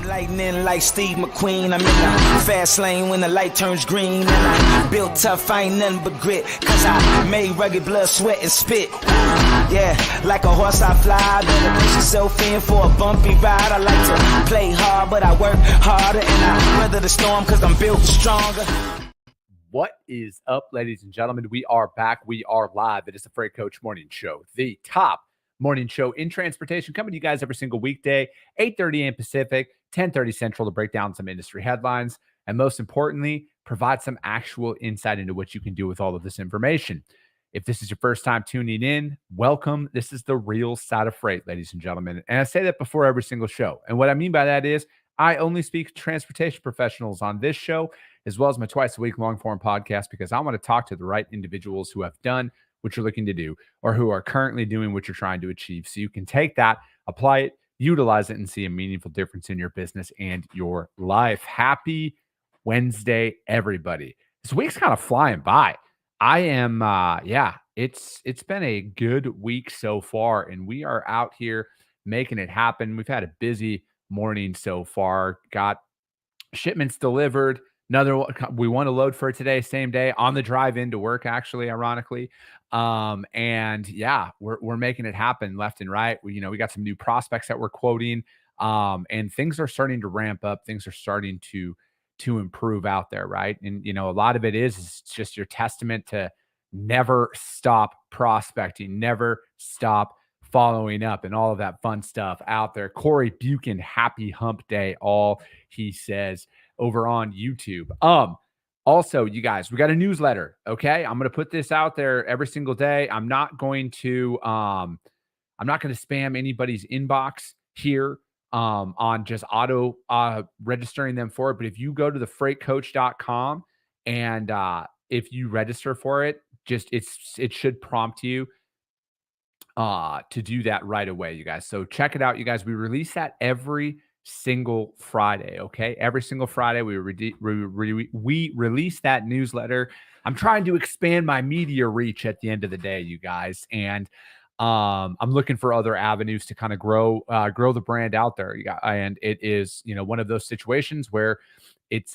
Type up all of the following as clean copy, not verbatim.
Lightning like Steve McQueen. I'm in the fast lane when the light turns green. And I built tough, I ain't nothing but grit. Cause I made rugged blood, sweat, and spit. Yeah, like a horse I fly. Better push yourself in for a bumpy ride. I like to play hard, but I work harder. And I weather the storm cause I'm built stronger. What is up, ladies and gentlemen? We are back. We are live. It is the Freight Coach Morning Show, the top morning show in transportation, coming to you guys every single weekday, 8:30 a.m. Pacific, 10:30 Central, to break down some industry headlines and, most importantly, provide some actual insight into what you can do with all of this information. If this is your first time tuning in, welcome. This is the real side of freight, ladies and gentlemen. And I say that before every single show. And what I mean by that is I only speak to transportation professionals on this show, as well as my twice-a-week long-form podcast, because I want to talk to the right individuals who have done what you're looking to do or who are currently doing what you're trying to achieve. So you can take that, apply it, utilize it, and see a meaningful difference in your business and your life. Happy Wednesday, everybody. This week's kind of flying by. I am, it's been a good week so far, and we are out here making it happen. We've had a busy morning so far. Got shipments delivered. Another one, we won a load for today, same day, on the drive into work, actually, ironically. And yeah, we're making it happen left and right. We got some new prospects that we're quoting, and things are starting to ramp up. Things are starting to improve out there, right? And a lot of it is just your testament to never stop prospecting, never stop following up, and all of that fun stuff out there. Corey Buchan, happy hump day, all he says over on YouTube. Also, you guys, we got a newsletter. Okay. I'm going to put this out there every single day. I'm not going to spam anybody's inbox here on just auto registering them for it. But if you go to thefreightcoach.com and if you register for it, it should prompt you to do that right away, you guys. So check it out, you guys. We release that every single Friday. Okay. Every single Friday we release that newsletter. I'm trying to expand my media reach at the end of the day, you guys. And I'm looking for other avenues to kind of grow the brand out there. And it is, one of those situations where it's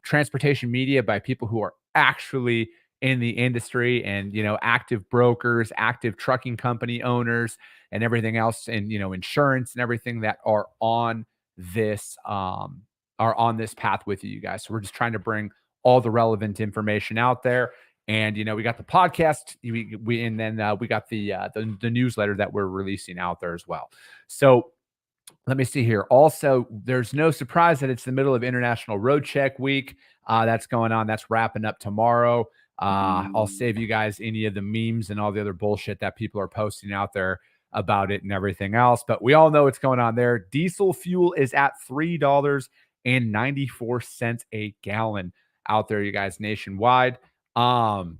transportation media by people who are actually in the industry and, active brokers, active trucking company owners, and everything else, and, insurance and everything that are on this path with you guys. So we're just trying to bring all the relevant information out there. And, we got the podcast, and then we got the newsletter that we're releasing out there as well. So let me see here. Also, there's no surprise that it's the middle of International Road Check Week. That's going on. That's wrapping up tomorrow. I'll save you guys any of the memes and all the other bullshit that people are posting out there about it and everything else. But we all know what's going on there. Diesel fuel is at $3.94 a gallon out there, you guys, nationwide. And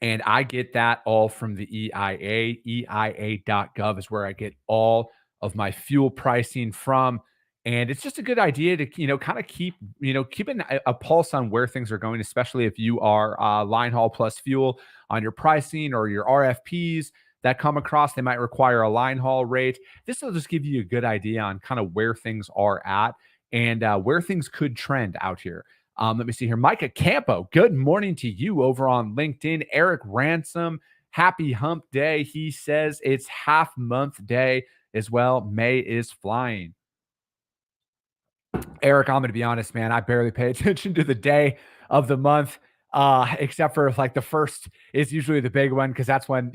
I get that all from the EIA. EIA.gov is where I get all of my fuel pricing from. And it's just a good idea to, kind of keeping a pulse on where things are going, especially if you are line haul plus fuel on your pricing or your RFPs that come across. They might require a line haul rate. This will just give you a good idea on kind of where things are at and where things could trend out here. Let me see here. Micah Campo, good morning to you over on LinkedIn. Eric Ransom, happy hump day. He says it's half month day as well. May is flying. Eric, I'm going to be honest, man. I barely pay attention to the day of the month, except for like the first is usually the big one, because that's when,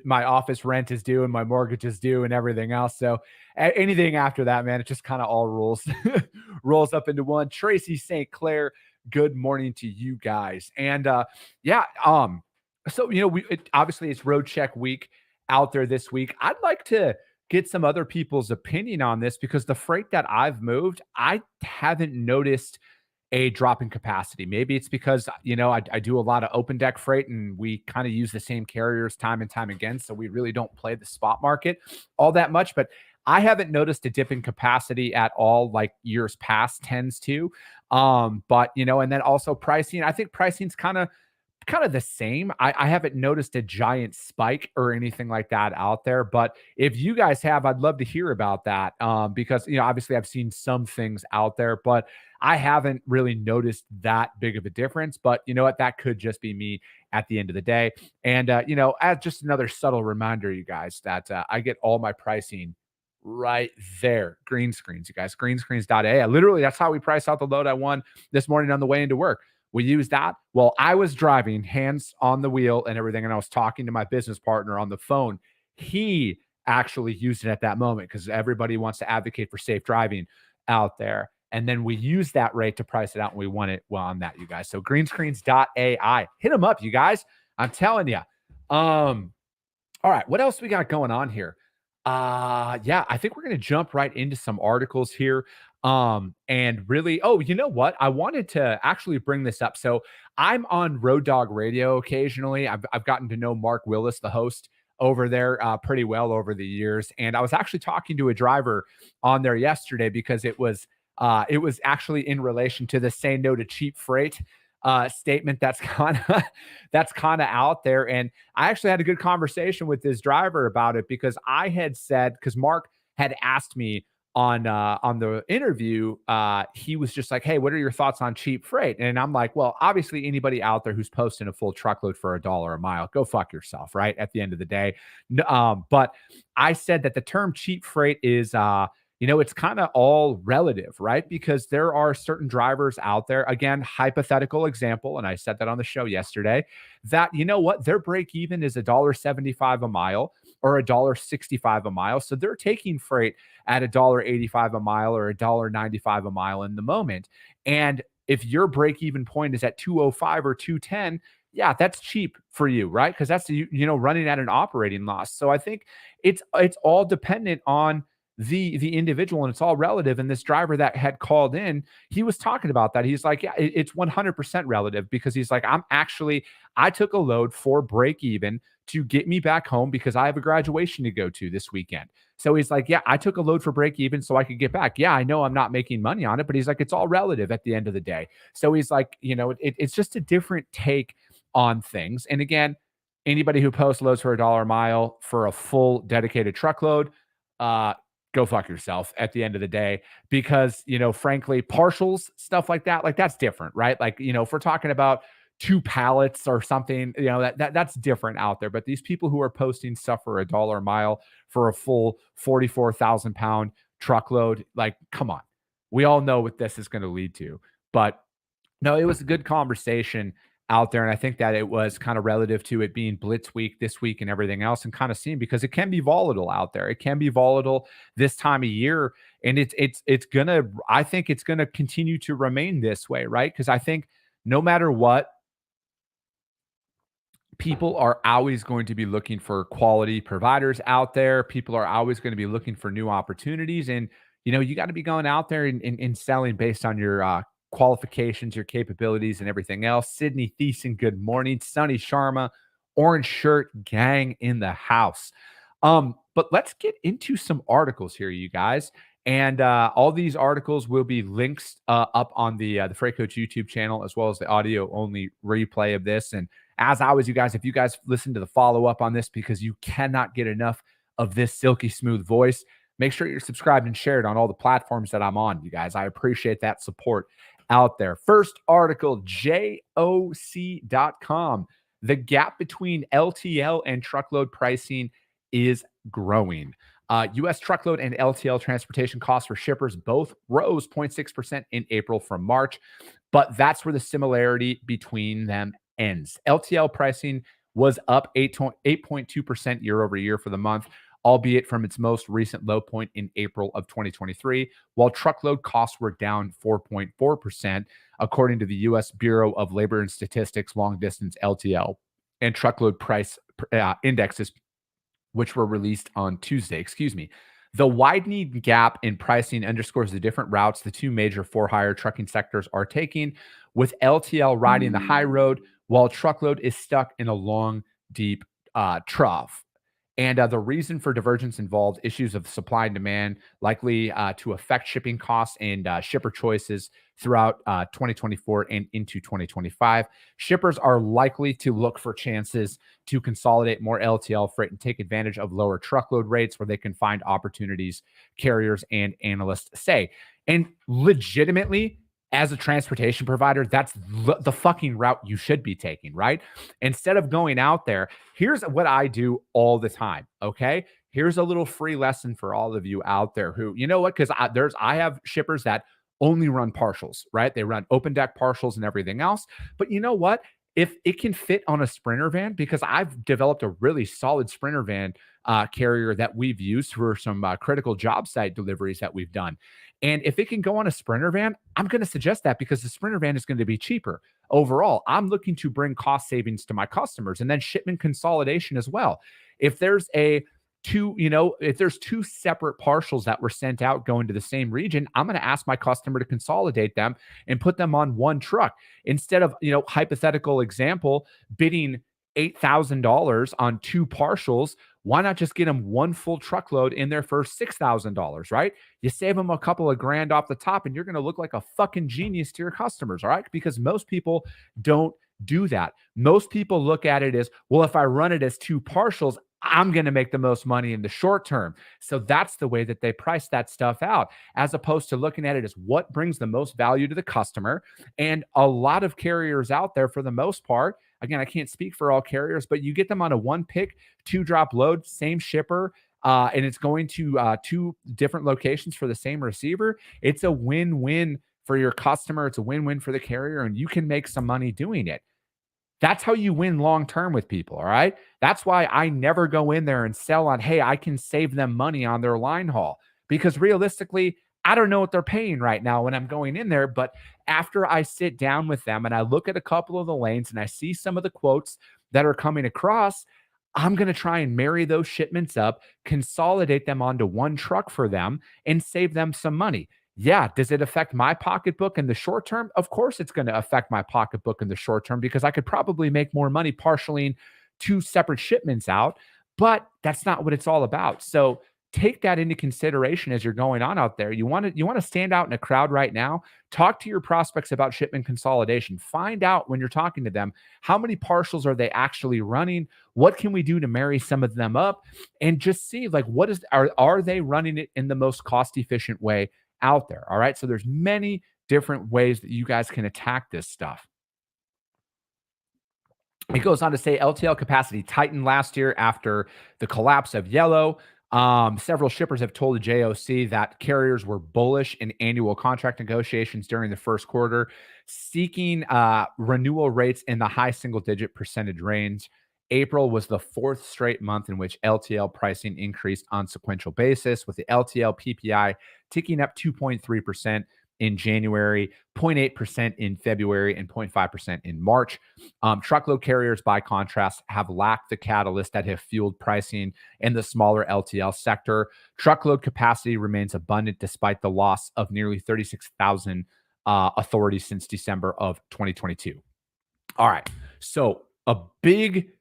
my office rent is due and my mortgage is due and everything else. So anything after that, man, it just kind of all rolls up into one. Tracy St. Clair, good morning to you guys. And so obviously it's road check week out there this week. I'd like to get some other people's opinion on this, because the freight that I've moved, I haven't noticed a drop in capacity. Maybe it's because, I do a lot of open deck freight and we kind of use the same carriers time and time again. So we really don't play the spot market all that much, but I haven't noticed a dip in capacity at all like years past tends to. But, and then also pricing, I think pricing's kind of kind of the same. I haven't noticed a giant spike or anything like that out there, but if you guys have, I'd love to hear about that. Because obviously I've seen some things out there, but I haven't really noticed that big of a difference. But you know what? That could just be me at the end of the day. And as just another subtle reminder, you guys, that I get all my pricing right there. Green screens, you guys. Greenscreens.a. Literally, that's how we price out the load I won this morning on the way into work. We used that. Well, I was driving, hands on the wheel and everything, and I was talking to my business partner on the phone. He actually used it at that moment because everybody wants to advocate for safe driving out there. And then we used that rate to price it out, and we won it well on that, you guys. So greenscreens.ai. Hit them up, you guys. I'm telling you. All right, what else we got going on here? Yeah, I think we're gonna jump right into some articles here. And really, oh, you know what? I wanted to actually bring this up. So I'm on Road Dog Radio occasionally. I've gotten to know Mark Willis, the host over there, pretty well over the years. And I was actually talking to a driver on there yesterday because it was actually in relation to the say no to cheap freight statement that's kind of out there. And I actually had a good conversation with this driver about it because I had said, because Mark had asked me on the interview, he was just like, hey, what are your thoughts on cheap freight? And I'm like, well, obviously anybody out there who's posting a full truckload for $1 a mile, go fuck yourself, right? At the end of the day. But I said that the term cheap freight is it's kind of all relative, right? Because there are certain drivers out there, again, hypothetical example, and I said that on the show yesterday, that their break even is $1.75 a mile or $1.65 a mile. So they're taking freight at $1.85 a mile or $1.95 a mile in the moment. And if your break even point is at 205 or 210, yeah, that's cheap for you, right? Because that's running at an operating loss. So I think it's all dependent on the individual, and it's all relative. And this driver that had called in, he was talking about that. He's like, yeah, it's 100% relative, because he's like, I took a load for break even to get me back home because I have a graduation to go to this weekend. So he's like, yeah, I took a load for break even so I could get back. Yeah, I know I'm not making money on it, but he's like, it's all relative at the end of the day. So he's like, it's just a different take on things. And again, anybody who posts loads for $1 a mile for a full dedicated truckload, go fuck yourself at the end of the day, because, frankly, partials, stuff like that's different, right? Like, if we're talking about 2 pallets or something, that's different out there. But these people who are posting stuff for $1 a mile for a full 44,000 pound truckload, like, come on, we all know what this is going to lead to. But no, it was a good conversation out there. And I think that it was kind of relative to it being Blitz week this week and everything else, and kind of seeing, because it can be volatile out there. It can be volatile this time of year. And I think it's gonna continue to remain this way, right? Because I think no matter what, people are always going to be looking for quality providers out there. People are always going to be looking for new opportunities. And, you got to be going out there and selling based on your qualifications, your capabilities, and everything else. Sydney Thiessen, good morning. Sunny Sharma, orange shirt gang in the house. But let's get into some articles here, you guys. And all these articles will be links up on the Freight Coach YouTube channel, as well as the audio only replay of this. And as always, you guys, if you guys listen to the follow up on this because you cannot get enough of this silky smooth voice, make sure you're subscribed and shared on all the platforms that I'm on, you guys. I appreciate that support out there. First article, JOC.com. The gap between LTL and truckload pricing is growing. U.S. truckload and LTL transportation costs for shippers both rose 0.6% in April from March, but that's where the similarity between them ends. LTL pricing was up 8.2% year over year for the month, albeit from its most recent low point in April of 2023, while truckload costs were down 4.4%, according to the U.S. Bureau of Labor and Statistics long-distance LTL and truckload price indexes, which were released on Tuesday. The widening gap in pricing underscores the different routes the two major for-hire trucking sectors are taking, with LTL riding the high road while truckload is stuck in a long, deep trough. And the reason for divergence involved issues of supply and demand, likely to affect shipping costs and shipper choices throughout 2024 and into 2025. Shippers are likely to look for chances to consolidate more LTL freight and take advantage of lower truckload rates where they can find opportunities, carriers and analysts say. And legitimately, as a transportation provider, that's the fucking route you should be taking, right? Instead of going out there, here's what I do all the time. Okay. Here's a little free lesson for all of you out there who, you know what? Because I have shippers that only run partials, right? They run open deck partials and everything else. But you know what? If it can fit on a Sprinter van, because I've developed a really solid Sprinter van carrier that we've used for some critical job site deliveries that we've done. And if it can go on a Sprinter van, I'm going to suggest that because the Sprinter van is going to be cheaper overall. I'm looking to bring cost savings to my customers and then shipment consolidation as well. If there's if there's two separate partials that were sent out going to the same region, I'm going to ask my customer to consolidate them and put them on one truck instead of, hypothetical example, bidding $8,000 on two partials. Why not just get them one full truckload in there for $6,000, right? You save them a couple of grand off the top and you're going to look like a fucking genius to your customers, all right? Because most people don't do that. Most people look at it as, well, if I run it as two partials, I'm going to make the most money in the short term. So that's the way that they price that stuff out, as opposed to looking at it as what brings the most value to the customer. And a lot of carriers out there, for the most part, again, I can't speak for all carriers, but you get them on a one pick, two drop load, same shipper, and it's going to two different locations for the same receiver. It's a win-win for your customer. It's a win-win for the carrier, and you can make some money doing it. That's how you win long-term with people, all right? That's why I never go in there and sell on, hey, I can save them money on their line haul. Because realistically, I don't know what they're paying right now when I'm going in there. But after I sit down with them and I look at a couple of the lanes and I see some of the quotes that are coming across, I'm going to try and marry those shipments up, consolidate them onto one truck for them, and save them some money. Yeah, does it affect my pocketbook in the short term? Of course, it's going to affect my pocketbook in the short term because I could probably make more money partialing two separate shipments out, but that's not what it's all about. So take that into consideration as you're going on out there. You want to stand out in a crowd right now. Talk to your prospects about shipment consolidation. Find out when you're talking to them, how many partials are they actually running? What can we do to marry some of them up? And just see, like, are they running it in the most cost efficient way out there? All right. So there's many different ways that you guys can attack this stuff. It goes on to say LTL capacity tightened last year after the collapse of Yellow. Several shippers have told the JOC that carriers were bullish in annual contract negotiations during the first quarter, seeking renewal rates in the high single-digit percentage range. April was the fourth straight month in which LTL pricing increased on sequential basis, with the LTL PPI ticking up 2.3% in January, 0.8% in February, and 0.5% in March. Truckload carriers, by contrast, have lacked the catalyst that have fueled pricing in the smaller LTL sector. Truckload capacity remains abundant despite the loss of nearly 36,000 authorities since December of 2022. All right. So a big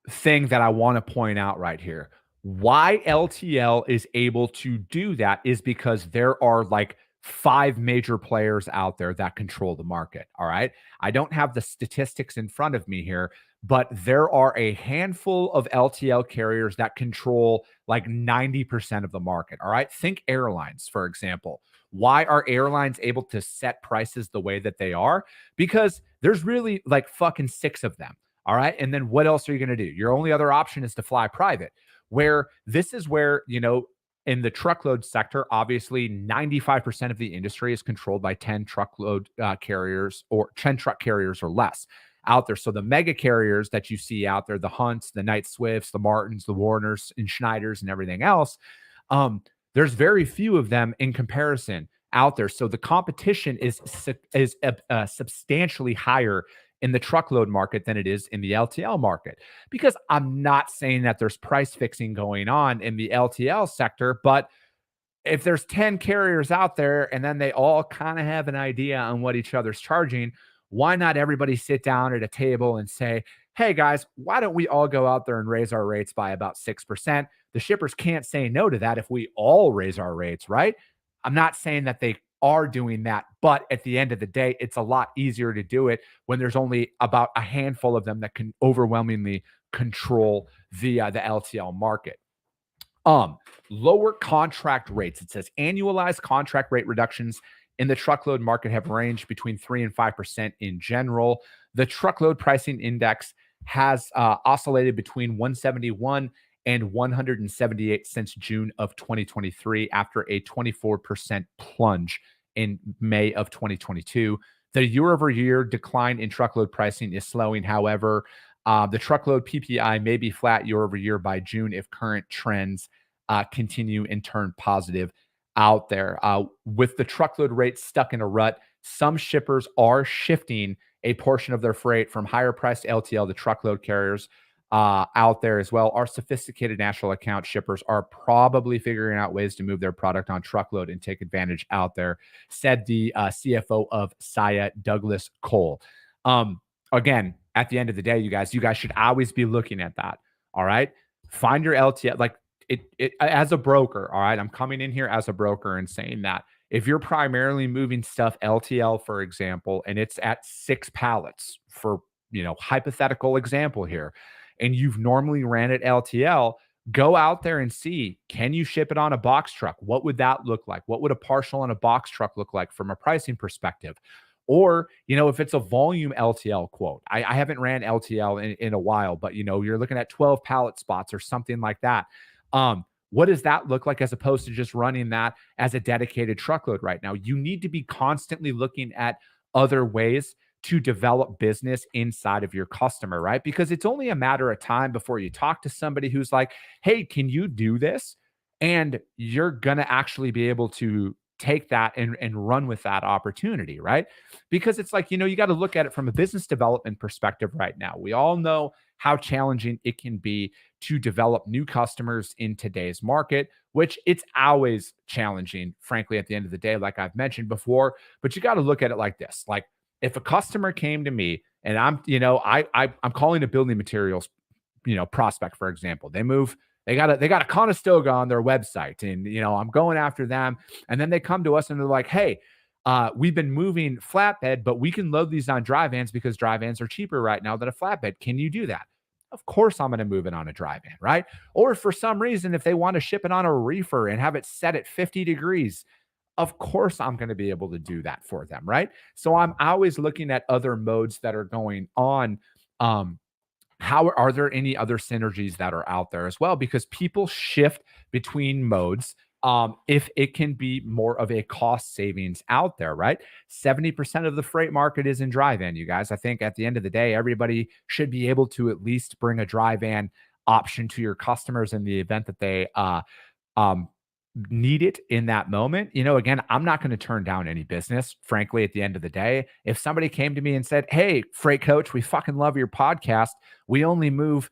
thing that I want to point out right here, why LTL is able to do that is because there are like 5 major players out there that control the market. All right. I don't have the statistics in front of me here, but there are a handful of LTL carriers that control like 90% of the market. All right. Think airlines, for example. Why are airlines able to set prices the way that they are? Because there's really like fucking 6 of them. All right. And then what else are you going to do? Your only other option is to fly private, where this is where, in the truckload sector, obviously 95% of the industry is controlled by 10 truckload carriers or 10 truck carriers or less out there. So the mega carriers that you see out there, the Hunts, the Knight Swifts, the Martins, the Warners and Schneiders and everything else, there's very few of them in comparison out there. So the competition is substantially higher in the truckload market than it is in the LTL market. Because I'm not saying that there's price fixing going on in the LTL sector, but if there's 10 carriers out there and then they all kind of have an idea on what each other's charging, why not everybody sit down at a table and say, hey guys, why don't we all go out there and raise our rates by about 6%? The shippers can't say no to that if we all raise our rates, right? I'm not saying that they are doing that, but at the end of the day, it's a lot easier to do it when there's only about a handful of them that can overwhelmingly control the LTL market. Lower contract rates. It says annualized contract rate reductions in the truckload market have ranged between 3 and 5% in general. The truckload pricing index has oscillated between 171 and 178 since June of 2023 after a 24% plunge in May of 2022. The year-over-year decline in truckload pricing is slowing. However, the truckload PPI may be flat year-over-year by June if current trends continue and turn positive out there. With the truckload rates stuck in a rut, some shippers are shifting a portion of their freight from higher priced LTL to truckload carriers out there as well. Our sophisticated national account shippers are probably figuring out ways to move their product on truckload and take advantage out there, said the CFO of Saia, Douglas Cole. Again, at the end of the day, you guys should always be looking at that. All right. Find your LTL. Like it as a broker. All right. I'm coming in here as a broker and saying that if you're primarily moving stuff LTL, for example, and it's at 6 pallets for, hypothetical example here, and you've normally ran it LTL, go out there and see, can you ship it on a box truck? What would that look like? What would a partial on a box truck look like from a pricing perspective? Or, if it's a volume LTL quote, I haven't ran LTL in a while, but, you're looking at 12 pallet spots or something like that. What does that look like as opposed to just running that as a dedicated truckload right now? You need to be constantly looking at other ways to develop business inside of your customer, right? Because it's only a matter of time before you talk to somebody who's like, hey, can you do this? And you're going to actually be able to take that and run with that opportunity, right? Because it's like, you got to look at it from a business development perspective right now. We all know how challenging it can be to develop new customers in today's market, which it's always challenging, frankly, at the end of the day, like I've mentioned before. But you got to look at it like this. Like if a customer came to me and I'm calling a building materials, prospect, for example, they got a Conestoga on their website and, I'm going after them. And then they come to us and they're like, hey, we've been moving flatbed, but we can load these on dry vans because dry vans are cheaper right now than a flatbed. Can you do that? Of course, I'm going to move it on a dry van, right? Or for some reason, if they want to ship it on a reefer and have it set at 50 degrees, of course, I'm going to be able to do that for them, right? So I'm always looking at other modes that are going on. How are there any other synergies that are out there as well? Because people shift between modes if it can be more of a cost savings out there, right? 70% of the freight market is in dry van, you guys. I think at the end of the day, everybody should be able to at least bring a dry van option to your customers in the event that they need it in that moment. Again, I'm not going to turn down any business, frankly, at the end of the day. If somebody came to me and said, hey, freight coach, we fucking love your podcast. We only move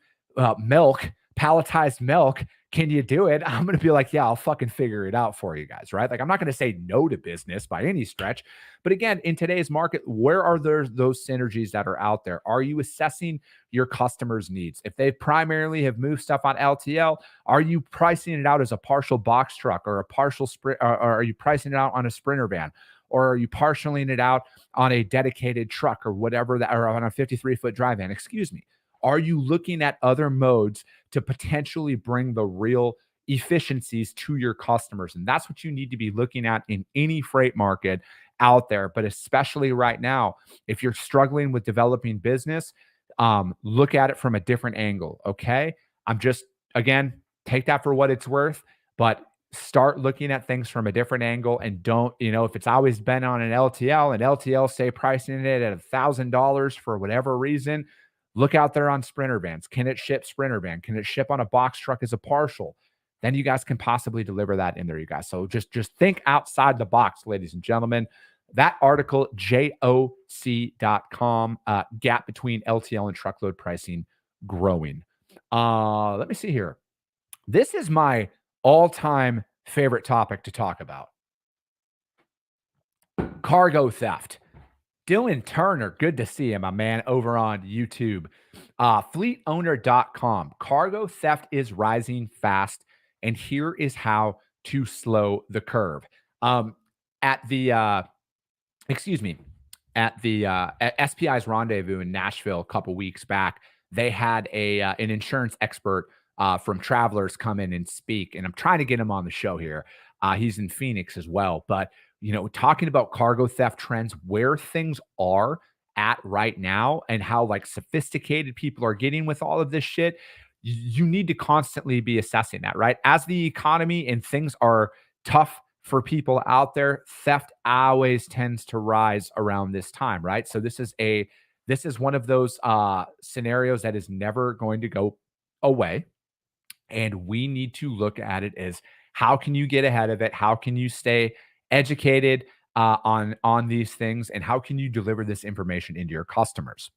milk, palletized milk. Can you do it? I'm going to be like, yeah, I'll fucking figure it out for you guys, right? Like, I'm not going to say no to business by any stretch. But again, in today's market, where are there those synergies that are out there? Are you assessing your customers' needs? If they primarily have moved stuff on LTL, are you pricing it out as a partial box truck or a partial sprint, or are you pricing it out on a sprinter van? Or are you partialing it out on a dedicated truck or whatever that, or on a 53-foot dry van? Excuse me. Are you looking at other modes to potentially bring the real efficiencies to your customers? And that's what you need to be looking at in any freight market out there. But especially right now, if you're struggling with developing business, look at it from a different angle. Okay. Again, take that for what it's worth, but start looking at things from a different angle and don't, if it's always been on an LTL and LTL say pricing it at $1,000 for whatever reason, look out there on sprinter vans. Can it ship sprinter van? Can it ship on a box truck as a partial? Then you guys can possibly deliver that in there, you guys. So just think outside the box, ladies and gentlemen. That article, JOC.com, gap between LTL and truckload pricing growing. Let me see here. This is my all-time favorite topic to talk about. Cargo theft. Dylan Turner, good to see him, my man, over on YouTube. Fleetowner.com. Cargo theft is rising fast, and here is how to slow the curve. At the excuse me, at SPI's rendezvous in Nashville a couple weeks back, they had an insurance expert from Travelers come in and speak, and I'm trying to get him on the show here. He's in Phoenix as well, but talking about cargo theft trends, where things are at right now, and how like sophisticated people are getting with all of this shit. You need to constantly be assessing that, right? As the economy and things are tough for people out there, theft always tends to rise around this time, right? So this is one of those scenarios that is never going to go away, and we need to look at it as how can you get ahead of it? How can you stay educated on these things, and how can you deliver this information into your customers?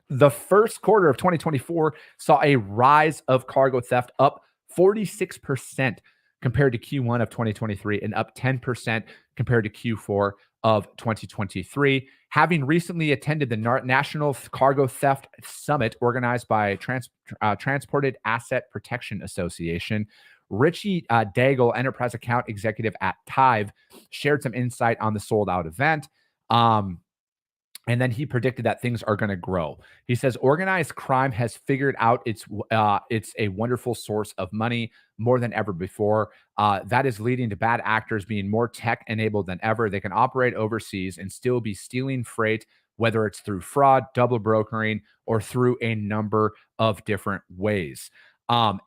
The first quarter of 2024 saw a rise of cargo theft, up 46% compared to Q1 of 2023 and up 10% compared to Q4 of 2023. Having recently attended the National Cargo Theft Summit organized by Transported Asset Protection Association, Richie Daigle, enterprise account executive at Tive, shared some insight on the sold out event. And then he predicted that things are going to grow. He says organized crime has figured out it's a wonderful source of money more than ever before. That is leading to bad actors being more tech enabled than ever. They can operate overseas and still be stealing freight, whether it's through fraud, double brokering, or through a number of different ways.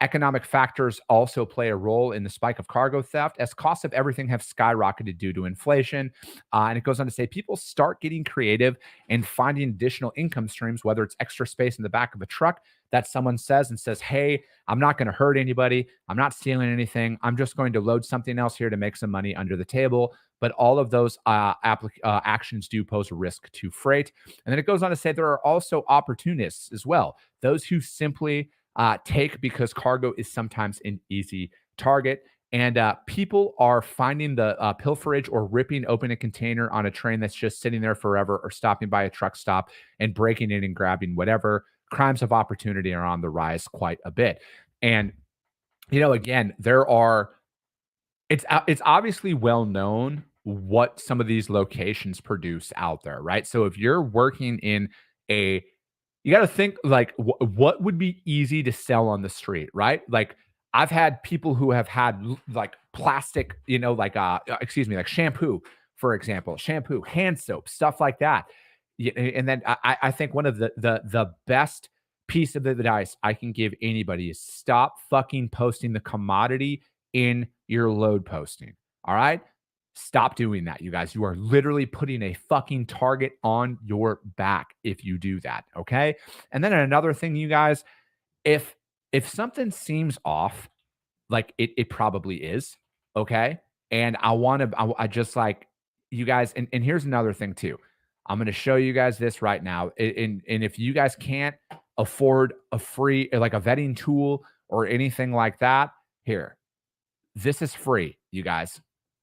Economic factors also play a role in the spike of cargo theft, as costs of everything have skyrocketed due to inflation. And it goes on to say people start getting creative and finding additional income streams, whether it's extra space in the back of a truck that someone says, hey, I'm not going to hurt anybody. I'm not stealing anything. I'm just going to load something else here to make some money under the table. But all of those actions do pose a risk to freight. And then it goes on to say there are also opportunists as well, those who simply take because cargo is sometimes an easy target. And people are finding the pilferage or ripping open a container on a train that's just sitting there forever, or stopping by a truck stop and breaking in and grabbing whatever. Crimes of opportunity are on the rise quite a bit. And, again, it's obviously well known what some of these locations produce out there, right? So if you're working in you got to think like what would be easy to sell on the street, right? Like I've had people who have had like plastic, like shampoo, for example, hand soap, stuff like that. And then I think one of the best piece of the advice I can give anybody is stop fucking posting the commodity in your load posting. All right. Stop doing that, you guys. You are literally putting a fucking target on your back if you do that, okay? And then another thing, you guys, if something seems off, like it probably is, okay? And I just like you guys, and here's another thing too. I'm going to show you guys this right now. And if you guys can't afford a free, like a vetting tool or anything like that, here, this is free, you guys.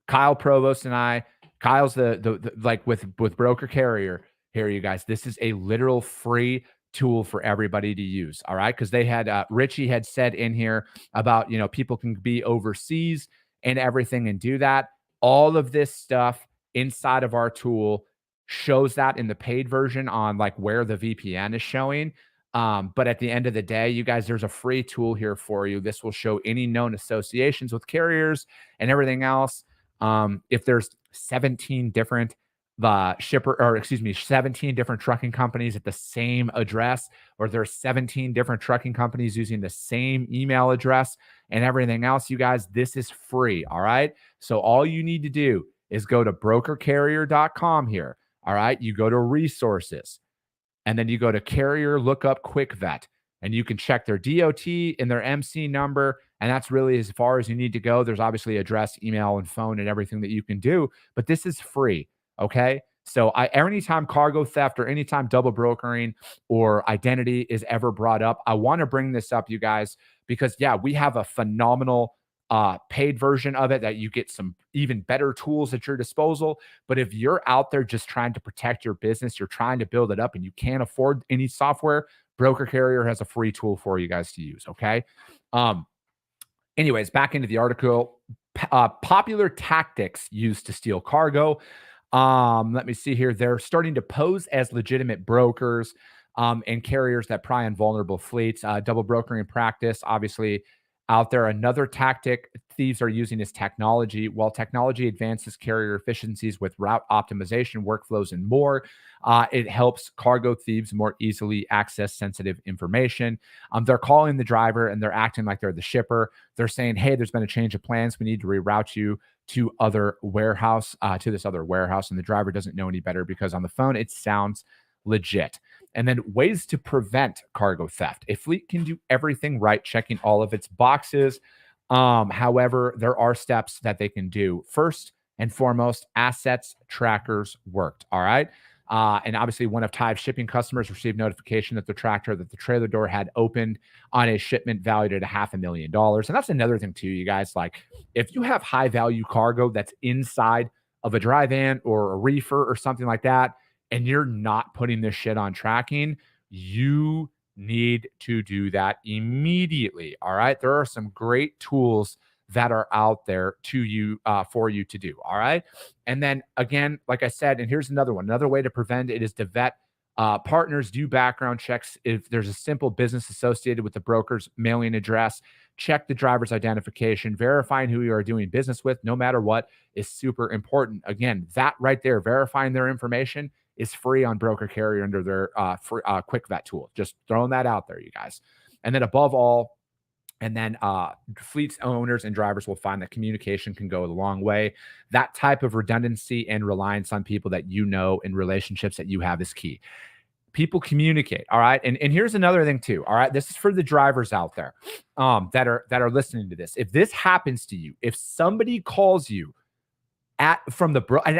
Kyle Provost and Kyle's the like with Broker Carrier here, you guys. This is a literal free tool for everybody to use. All right. Because they had Richie had said in here about, people can be overseas and everything and do that. All of this stuff inside of our tool shows that in the paid version on like where the VPN is showing. But at the end of the day, you guys, there's a free tool here for you. This will show any known associations with carriers and everything else. If there's 17 different 17 different trucking companies at the same address, or there's 17 different trucking companies using the same email address and everything else, you guys, this is free. All right. So all you need to do is go to brokercarrier.com here. All right. You go to resources, and then you go to carrier lookup quick vet, and you can check their DOT and their MC number. And that's really as far as you need to go. There's obviously address, email, and phone and everything that you can do, but this is free. Okay. So anytime cargo theft or anytime double brokering or identity is ever brought up, I want to bring this up, you guys, because we have a phenomenal paid version of it that you get some even better tools at your disposal. But if you're out there just trying to protect your business, you're trying to build it up and you can't afford any software, Broker Carrier has a free tool for you guys to use. Okay. Anyways, back into the article. Popular tactics used to steal cargo. Let me see here. They're starting to pose as legitimate brokers and carriers that pry on vulnerable fleets. Double brokering practice, obviously, out there. Another tactic thieves are using is technology. While technology advances carrier efficiencies with route optimization, workflows, and more, it helps cargo thieves more easily access sensitive information. They're calling the driver and they're acting like they're the shipper. They're saying, hey, there's been a change of plans. We need to reroute you to this other warehouse. And the driver doesn't know any better because on the phone, it sounds legit. And then ways to prevent cargo theft. A fleet can do everything right, checking all of its boxes. However, there are steps that they can do. First and foremost, assets trackers worked. All right. And obviously, one of Tive's shipping customers received notification that the trailer door had opened on a shipment valued at $500,000. And that's another thing too, you guys. Like, if you have high value cargo that's inside of a dry van or a reefer or something like that, and you're not putting this shit on tracking, you need to do that immediately. All right. There are some great tools that are out there to you for you to do. All right. And then again, like I said, and here's another one. Another way to prevent it is to vet partners, do background checks. If there's a simple business associated with the broker's mailing address, check the driver's identification. Verifying who you are doing business with, no matter what, is super important. Again, that right there, verifying their information, is free on Broker Carrier under their quick vet tool. Just throwing that out there, you guys. And then above all, fleets owners and drivers will find that communication can go a long way. That type of redundancy and reliance on people that you know and relationships that you have is key. People communicate. All right. And here's another thing too. All right. This is for the drivers out there that are listening to this. If this happens to you, if somebody calls you and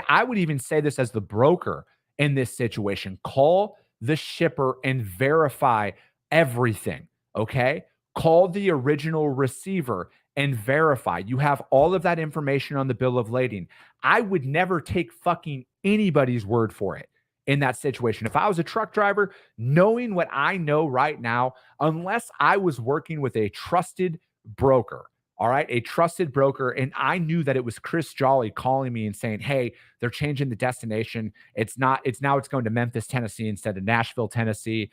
I would even say this as the broker in this situation, call the shipper and verify everything. Okay. Call the original receiver and verify. You have all of that information on the bill of lading. I would never take fucking anybody's word for it in that situation. If I was a truck driver, knowing what I know right now, unless I was working with a trusted broker, all right, a trusted broker, and I knew that it was Chris Jolly calling me and saying, hey, they're changing the destination. It's going to Memphis, Tennessee instead of Nashville, Tennessee.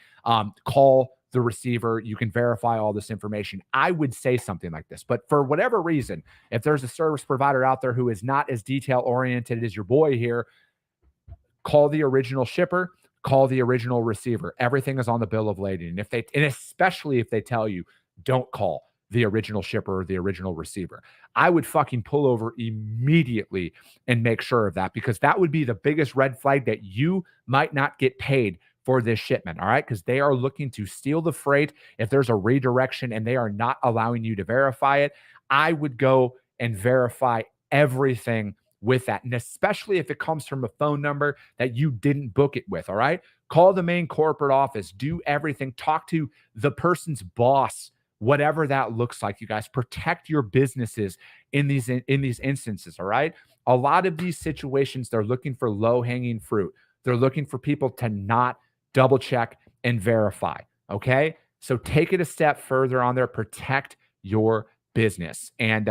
Call the receiver. You can verify all this information. I would say something like this. But for whatever reason, if there's a service provider out there who is not as detail oriented as your boy here, call the original shipper, call the original receiver. Everything is on the bill of lading. And especially if they tell you, don't call the original shipper or the original receiver, I would fucking pull over immediately and make sure of that, because that would be the biggest red flag that you might not get paid for this shipment. All right. Because they are looking to steal the freight. If there's a redirection and they are not allowing you to verify it, I would go and verify everything with that. And especially if it comes from a phone number that you didn't book it with. All right. Call the main corporate office, do everything, talk to the person's boss, whatever that looks like. You guys protect your businesses in these instances. All right. A lot of these situations, they're looking for low hanging fruit. They're looking for people to not double check and verify. Okay. So take it a step further on there, protect your business. And,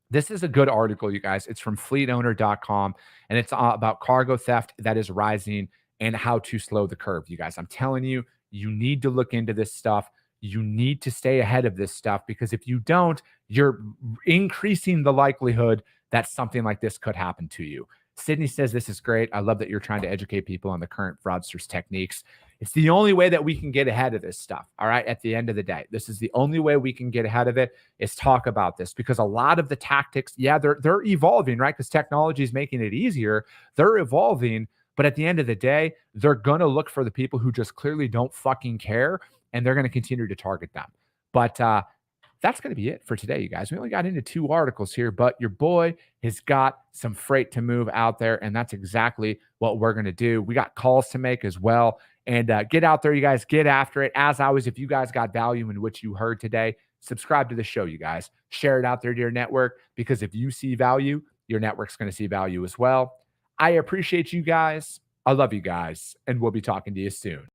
this is a good article, you guys. It's from fleetowner.com, and it's about cargo theft that is rising and how to slow the curve. You guys, I'm telling you, you need to look into this stuff. You need to stay ahead of this stuff, because if you don't, you're increasing the likelihood that something like this could happen to you. Sydney says, this is great. I love that you're trying to educate people on the current fraudsters' techniques. It's the only way that we can get ahead of this stuff. All right. At the end of the day, this is the only way we can get ahead of it, is talk about this, because a lot of the tactics, yeah, they're evolving, right? Because technology is making it easier. They're evolving. But at the end of the day, they're going to look for the people who just clearly don't fucking care, and they're going to continue to target them. But that's going to be it for today, you guys. We only got into 2 articles here, but your boy has got some freight to move out there, and that's exactly what we're going to do. We got calls to make as well. And get out there, you guys. Get after it. As always, if you guys got value in what you heard today, subscribe to the show, you guys. Share it out there to your network, because if you see value, your network's going to see value as well. I appreciate you guys. I love you guys, and we'll be talking to you soon.